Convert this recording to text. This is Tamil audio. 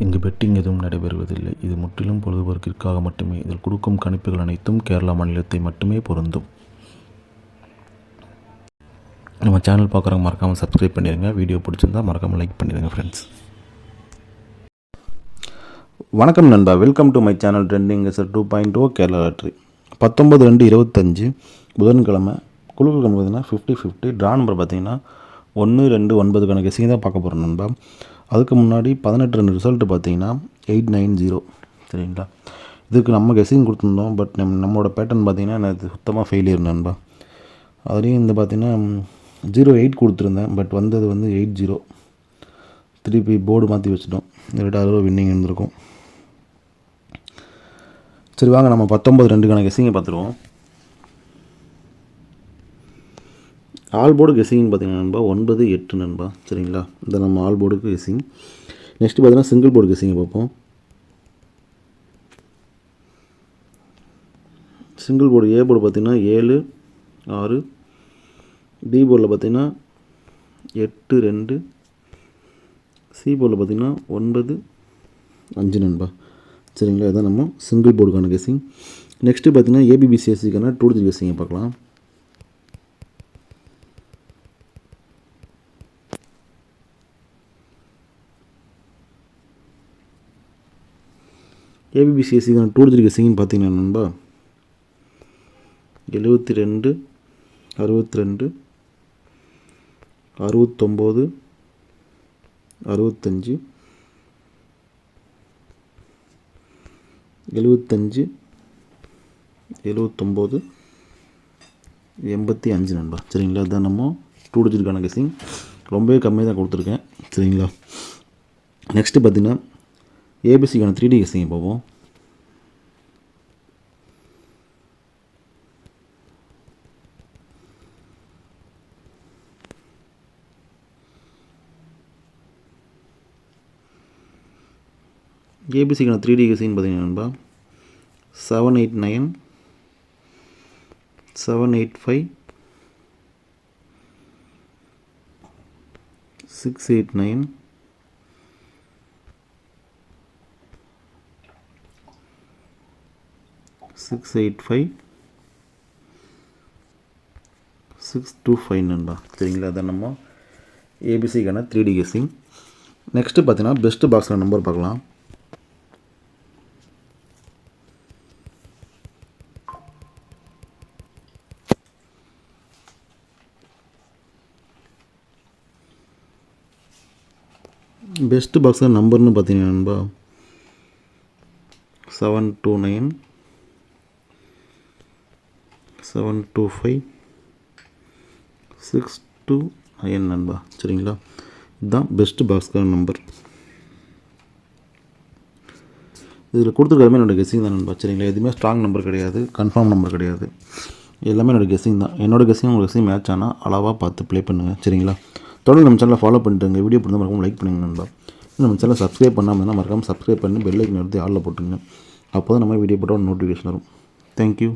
இங்கு பெட்டிங் எதுவும் நடைபெறுவதில்லை. இது முற்றிலும் பொழுதுபோக்கிற்காக மட்டுமே. இதில் கொடுக்கும் கணிப்புகள் அனைத்தும் கேரளா மாநிலத்தை மட்டுமே பொருந்தும். நம்ம சேனல் பார்க்குறவங்க மறக்காமல் சப்ஸ்கிரைப் பண்ணிடுங்க. வீடியோ பிடிச்சிருந்தா மறக்காமல் லைக் பண்ணிடுங்க ஃப்ரெண்ட்ஸ். வணக்கம் நண்பா, welcome to my channel trending SR 2.0 Kerala lottery. 19/2/25 புதன்கிழமை. குழுக்கள் பார்த்தீங்கன்னா 50-50. ட்ரா நம்பர் பார்த்தீங்கன்னா 1, 2, 9 கெஸிங் தான் பார்க்க போகிறோம் நண்பா. அதுக்கு முன்னாடி 18 ரன் ரிசல்ட்டு பார்த்தீங்கன்னா 890. சரிங்களா, இதுக்கு நம்ம கெஸிங் கொடுத்துருந்தோம். பட் நம்மளோட பேட்டர்ன் பார்த்தீங்கன்னா எனக்கு சுத்தமாக ஃபெயிலியர் நண்பா. அதுலேயும் இந்த பார்த்தீங்கன்னா 08 கொடுத்துருந்தேன். பட் வந்தது 80. திருப்பி போர்டு மாற்றி வச்சுட்டோம். 2 வின்னிங் இருந்திருக்கும். சரி வாங்க, நம்ம 19/2 கெஸிங்கை பார்த்துருவோம். ஆல் போர்டு கெஸிங் பார்த்தீங்கன்னா நண்பா 9-8 நண்பா. சரிங்களா, இந்த நம்ம ஆல் போர்டுக்கு கெஸிங். நெக்ஸ்ட்டு பார்த்தீங்கன்னா சிங்கிள் போர்டு கெஸிங்கை பார்ப்போம். சிங்கிள் போர்டு ஏ போர்டு பார்த்தீங்கன்னா 7, 6. பி போர்டில் பார்த்தீங்கன்னா 8, 2. சி போர்டில் பார்த்தீங்கன்னா 9, 5 நண்பா. சரிங்களா, இதான் நம்ம சிங்கிள் போர்டுக்கான கெஸிங். நெக்ஸ்ட்டு பார்த்தீங்கன்னா ஏபிபிசிஎஸ்சிக்கான 2-3 கெஸிங்கை பார்க்கலாம். ஏபிபிசிஎஸ்சிக்கான 2-3 கெஸிங்னு பார்த்தீங்கன்னா நண்பா 72, 62, 69, 65, 75, 79, 85 நண்பா. சரிங்களா, இதுதான் நம்ம 2-3 கெஸிங். ரொம்பவே கம்மியாக தான் கொடுத்துருக்கேன். சரிங்களா, நெக்ஸ்ட்டு பார்த்தீங்கன்னா ஏபிசிக்கான 3D கெஸிங்கை பார்ப்போம். ஏபிசிக்கான 3D கெஸிங் பார்த்தீங்கன்னா நண்பா 789, 785, 689, 685, 625 நண்பா. சரிங்களா, அதான் நம்ம ஏபிசிக்கான 3D கெஸிங். நெக்ஸ்ட்டு பார்த்தீங்கன்னா பெஸ்ட்டு பாக்ஸில் நம்பர் பார்க்கலாம். பெஸ்ட்டு பாக்ஸில் நம்பர்னு பார்த்தீங்கன்னா நண்பா 729, 725, 629 நண்பா. சரிங்களா, இதுதான் பெஸ்ட்டு பாக்ஸ்க்கான நம்பர். இதில் கொடுத்துருக்காருமே என்னோடய கெஸிங் தான் நண்பா. சரிங்களா, எதுவுமே ஸ்ட்ராங் நம்பர் கிடையாது, கன்ஃபார்ம் நம்பர் கிடையாது. எல்லாமே என்னோடய கெஸிங் தான். என்னோடய கெஸிங் உங்கள் கெஸிங் மேட்ச் ஆனால் அளவாக பார்த்து ப்ளே பண்ணுங்கள். சரிங்களா, தொடர்ந்து நம்ம சேனலை ஃபாலோ பண்ணிட்டுங்க. வீடியோ பிடிச்சா மறக்காமல் லைக் பண்ணுங்கள் நண்பா. நம்ம சேனலை சப்ஸ்கிரைப் பண்ணாமல் இருந்தால் மறக்காமல் சப்ஸ்கிரைப் பண்ணி பெல் ஐக்கன் எடுத்து ஆளில் போட்டுங்க. அப்போ தான் நம்ம வீடியோ போட்டால் நோட்டிஃபிகேஷன் வரும். தேங்க்யூ.